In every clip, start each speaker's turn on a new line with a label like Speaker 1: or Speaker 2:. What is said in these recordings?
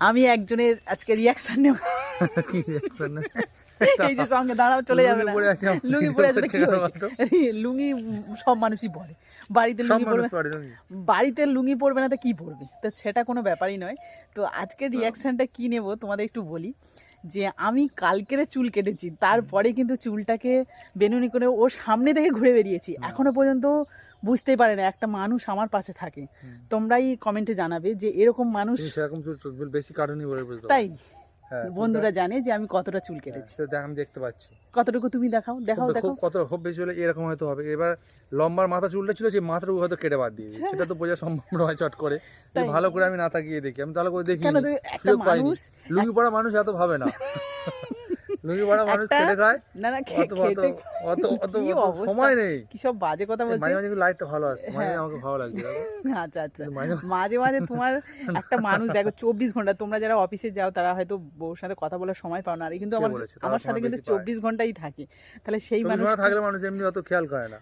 Speaker 1: আমি একজনের আজকে রিয়াকশন নেব।
Speaker 2: কি রিঅ্যাকশন?
Speaker 1: এই যে সঙ্গে দাঁড়াও, চলে যাবে না।
Speaker 2: পরে আসি,
Speaker 1: লুঙ্গি পরে আসলে কি হয়েছে? লুঙ্গি সব মানুষই পরে, বাড়িতে লুঙ্গি পরবে, বাড়িতে লুঙ্গি পরবে না তো কি পরবে? তো সেটা কোনো ব্যাপারই নয়। তো আজকের রিয়াকশানটা কি নেব তোমাদের একটু বলি, যে আমি কালকের চুল কেটেছি, তারপরে কিন্তু চুলটাকে বেনুনি করে ওর সামনে থেকে ঘুরে বেরিয়েছি, এখনো পর্যন্ত বুঝতেই পারে না একটা মানুষ আমার পাশে থাকে। তোমরাই কমেন্টে জানাবে যে এরকম মানুষ
Speaker 2: সেরকম বেশি কাটুনি বলে বুঝতে
Speaker 1: তাই বন্ধুরা জানে যে আমি কতটা চুল কেটেছি।
Speaker 2: আমি দেখতে পাচ্ছি
Speaker 1: কতটুকু তুমি দেখাও দেখাও দেখাও।
Speaker 2: কত খুব বেশি হলে এরকম হয়তো হবে। এবার লম্বার মাথা চুলটা ছিল, সেই মাথাটুকু হয়তো কেটে বাদ দিয়ে দিয়েছে, সেটা তো বোঝা সম্ভব নয় চট করে। ভালো করে আমি না তাকিয়ে দেখি, আমি তাহলে করে দেখি
Speaker 1: কেন তুমি একটা মানুষ,
Speaker 2: লুঙ্গি পরা মানুষ এত ভাবে না। লুঙ্গি পরা মানুষ খেটে খায়
Speaker 1: না না
Speaker 2: অত সময় নেই।
Speaker 1: কি সব বাজে কথা বলছিস।
Speaker 2: মাঝে মাঝে লাইটটা ভালো আসছে, মাঝে আমাকে ভালো লাগছে।
Speaker 1: আচ্ছা আচ্ছা, মাঝে মাঝে তোমার একটা মানুষ দেখো 24 ঘন্টা, তোমরা যারা অফিসে যাও তারা হয়তো বউর সাথে কথা বলার সময় পাও না, আর কিন্তু আমার সাথে কিন্তু 24 ঘন্টাই থাকে। তাহলে সেই মানুষ
Speaker 2: থাকলে মানুষ এমনি অত খেয়াল করে না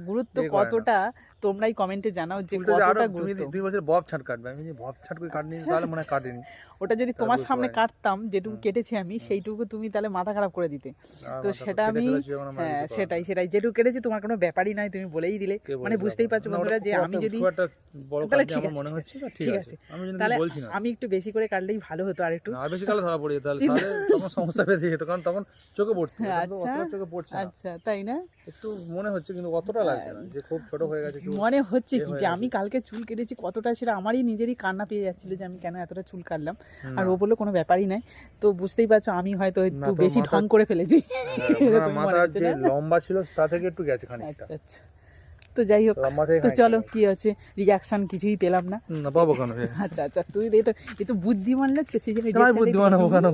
Speaker 1: গুরুত্ব কতটা, তোমরাই কমেন্টে জানাও যে কতটা গুরুত্ব।
Speaker 2: 2 বছর বব ছাট কাটবে, আমি যে বব ছাট করে কাটনি তাহলে মনে হয় কাটেনি।
Speaker 1: ওটা যদি তোমার সামনে কাটতাম, যেটুকু কেটেছি আমি, সেইটুকু তুমি তাহলে মাথা খারাপ করে দিতে। তো সেটা আমি, হ্যাঁ সেটাই যেটুকু কেটেছি তোমার কোনো ব্যাপারই নয়, তুমি বলেই দিলে, মানে বুঝতেই পারছো বন্ধুরা যে আমি যদি, তাহলে ঠিক আছে, তাহলে আমি একটু বেশি করে কাটলেই ভালো হতো। আর একটু
Speaker 2: বেশি কাটলে ধরা পড়ে যেত, তাহলে তখন সমস্যা বেঁধে যেত, কারণ তখন চোখে পড়তো। চোখে পড়ছে
Speaker 1: আচ্ছা তাই না?
Speaker 2: একটু মনে হচ্ছে, কিন্তু অতটা লাগছে না যে খুব ছোট হয়ে গেছে।
Speaker 1: মনে হচ্ছে কি যে আমি কালকে চুল কেটেছি কতটা, সেটা আমারই নিজেরই কান্না পেয়ে যাচ্ছিল যে আমি কেন এতটা চুল কাটলাম। আর ও বললো কোনো ব্যাপারই নাই। তো বুঝতেই পারছো আমি হয়তো একটু বেশি ঢং করে ফেলেছি।
Speaker 2: মাথার যে লম্বা ছিল তা থেকে একটু গেছে খানিকটা।
Speaker 1: আচ্ছা তো যাই হোক, তো চলো কি হচ্ছে, রিঅ্যাকশন কিছুই পেলাম না।
Speaker 2: পাবো কেন?
Speaker 1: আচ্ছা তুই এই তো বুদ্ধিমান লাগছে,
Speaker 2: বুদ্ধিমান হবো কেন?